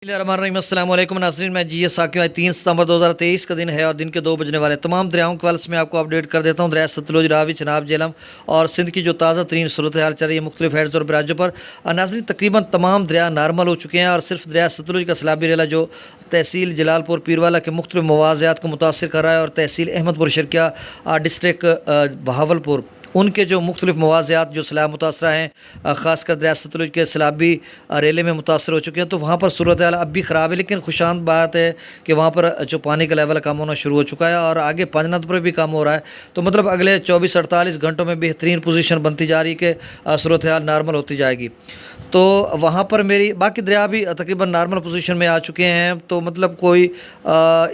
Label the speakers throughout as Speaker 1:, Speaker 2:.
Speaker 1: अस्सलाम वालेकुम नाज़रीन, मैं जी साकिब। 3 सितंबर 2023 का दिन है और दिन के 2 बजने वाले तमाम दरियाओं के हवाले से मैं आपको अपडेट कर देता हूँ। दरिया सतलुज, रावी, चनाब, झेलम और सिंध की जो ताज़ा तरीन सूरत हाल चल रही है मुख्तलिफ हेड्स और बराजों पर। नाज़रीन, तकरीबन तमाम दरिया नॉर्मल हो चुके हैं और सिर्फ दरिया सतलुज का सैलाबी रेला जो तहसील जलालपुर पीरवाला के मुख्तलिफ मवाज़ियात को मुतासर कर रहा है और तहसील अहमदपुर शर्किया डिस्ट्रिक्ट बहावलपुर उनके जो मुख्तलिफ मवाज़ियात जो सैलाब मुतासरा हैं, ख़ासकर दरिया सतलुज के सैलाबी रेले में मुतासर हो चुके हैं। तो वहाँ पर सूरत हाल अब भी ख़राब है, लेकिन खुशांद बात है कि वहाँ पर जो पानी का लेवल कम होना शुरू हो चुका है और आगे पंजनद पर भी कम हो रहा है। तो मतलब अगले 24-48 घंटों में बेहतरीन पोजीशन बनती जा रही है कि सूरत हाल नॉर्मल होती जाएगी। तो वहाँ पर मेरी बाकी दरिया भी तकरीबन नॉर्मल पोजीशन में आ चुके हैं। तो मतलब कोई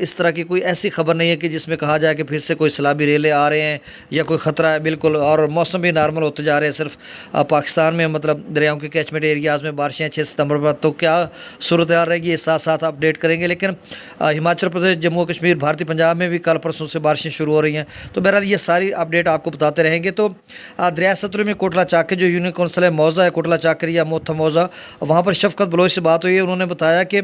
Speaker 1: इस तरह की कोई ऐसी खबर नहीं है कि जिसमें कहा जाए कि फिर से कोई सैलाबी रेले आ रहे हैं या कोई ख़तरा है। बिल्कुल, और मौसम भी नॉर्मल होते जा रहे हैं। सिर्फ पाकिस्तान में मतलब दरियाओं के कैचमेंट एरियाज़ में बारिशें 6 सितंबर पर, तो क्या सूरत हाल रहेगी ये साथ साथ अपडेट करेंगे। लेकिन हिमाचल प्रदेश, जम्मू कश्मीर, भारतीय पंजाब में भी कल परसों से बारिशें शुरू हो रही हैं। तो बहरहाल ये सारी अपडेट आपको बताते रहेंगे। तो दरिया सतलुज में कोटला चाकर जो यूनियन कौंसिल है मौज़ा है, कोटला चाकर या मोथा मौज़ा, वहाँ पर शफकत बलोच से बात हुई है। उन्होंने बताया कि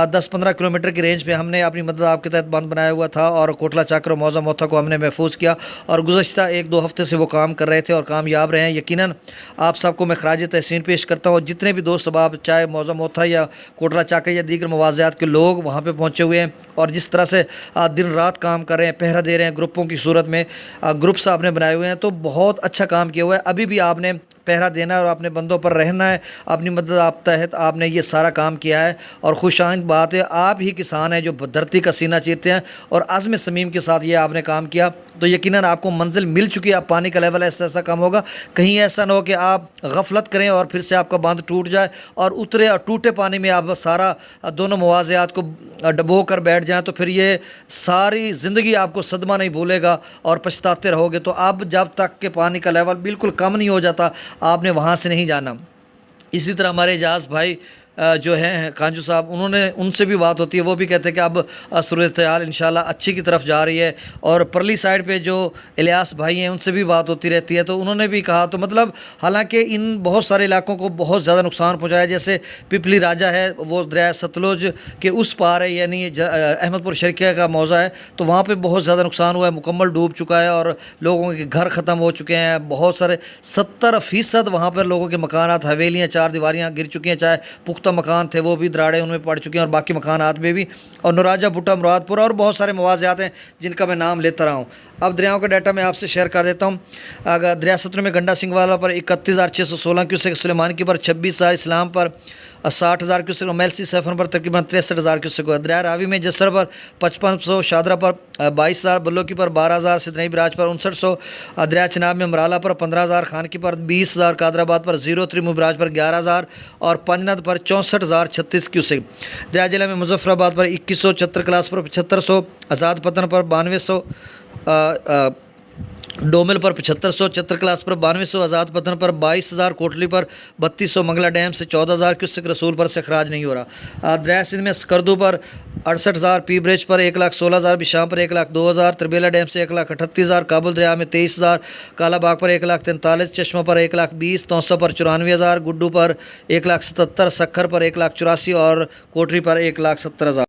Speaker 1: 10-15 किलोमीटर की रेंज पे हमने अपनी मदद आपके तहत बंद बनाया हुआ था और कोटला चाकर और मौज़ा मोथा को हमने महफूज किया और गुज़श्ता 1-2 हफ्ते से वो काम कर रहे थे और कामयाब रहे हैं। यकीनन आप सबको मैं खराज तहसीन पेश करता हूँ। जितने भी दोस्त अहबाब चाहे मौज़ा मोथा या कोटला चाकर या दीगर मवाज़ियात के लोग वहाँ पर पहुँचे हुए हैं और जिस तरह से दिन रात काम कर रहे हैं, पहरा दे रहे हैं ग्रुपों की सूरत में, ग्रुप्स आपने बनाए हुए हैं, तो बहुत अच्छा काम किया हुआ है। अभी भी आपने पहरा देना है और अपने बंदों पर रहना है। अपनी मदद आप तहत आपने ये सारा काम किया है और खुशाइंद बात है, आप ही किसान हैं जो धरती का सीना चीरते हैं और आज़म समीम के साथ ये आपने काम किया। तो यकीनन आपको मंजिल मिल चुकी है। अब पानी का लेवल ऐसा कम होगा, कहीं ऐसा ना हो कि आप गफलत करें और फिर से आपका बांध टूट जाए और उतरे और टूटे पानी में आप सारा दोनों मवाज़ियात को डबो कर बैठ जाएँ, तो फिर ये सारी ज़िंदगी आपको सदमा नहीं भूलेगा और पछताते रहोगे। तो अब जब तक के पानी का लेवल बिल्कुल कम नहीं हो जाता, आपने वहाँ से नहीं जाना। इसी तरह हमारे एजाज़ भाई जो हैं कांजू साहब, उनसे भी बात होती है। वो भी कहते हैं कि अब सूरत हाल इंशाल्लाह अच्छी की तरफ जा रही है। और परली साइड पे जो इलियास भाई हैं उनसे भी बात होती रहती है। तो उन्होंने भी कहा, तो मतलब हालांकि इन बहुत सारे इलाकों को बहुत ज़्यादा नुकसान पहुंचाया। जैसे पिपली राजा है, वो दरिया सतलुज के उस पार है, यानी अहमदपुर शर्किया का मौज़ा है, तो वहाँ पर बहुत ज़्यादा नुकसान हुआ है, मुकम्मल डूब चुका है और लोगों के घर ख़त्म हो चुके हैं। बहुत सारे 70% वहाँ पर लोगों के मकानात, हवेलियाँ, चार दीवारियाँ गिर चुकी हैं। चाहे पुख्ता मकान थे वो भी दराड़े उनमें पड़ चुके हैं और बाकी मकानात में भी, और नौराजा, भुट्टा, मुरादपुर और बहुत सारे मवाज़ियात हैं जिनका मैं नाम लेता रहा हूँ। अब दरियाओं का डाटा मैं आपसे शेयर कर देता हूँ। अगर दरिया सतलुज में गंडा सिंह वाला पर 31,616 क्यूसेक, सुलेमान की पर 26,000, इस्लाम पर 60,000 क्यूसेक, मेलसी सैफन पर तकरीबन 63,000 क्यूसेक। दरिया रावी में जसर पर 5500, शादरा पर 22,000, बल्लो की पर 12,000, सिदनई बराज पर 5900, दरिया चनाब में मराला पर 15,000, खान की पर 20,000, कादराबाद पर 0 बराज पर 11,000 और पंजनद पर 64,036 क्यूसेक। दरिया जिला में मुजफ्फराबाद पर 2100, चतर क्लास पर 7500, आज़ाद पतन पर 9200, डोमिल पर 7500, चतर क्लास पर 9200, आज़ाद पतन पर 22,000, कोटली पर 3200, मंगला डैम से 14,000 क्यूसेक, रसूल पर से अखराज नहीं हो रहा। दरिया सिंध में स्कर्दू पर 68,000, पी ब्रिज पर 1,16,000, बिशाम पर 1,02,000, त्रिबेला डैम से 1,38,000, काबुल दरिया में 23,000, कालाबाग पर 1,43,000, चश्मा पर 1,20,000, तौसा पर 94,000, गुड्डू पर 1,77,000, सक्खर पर 1,84,000 और कोटरी पर 1,70,000।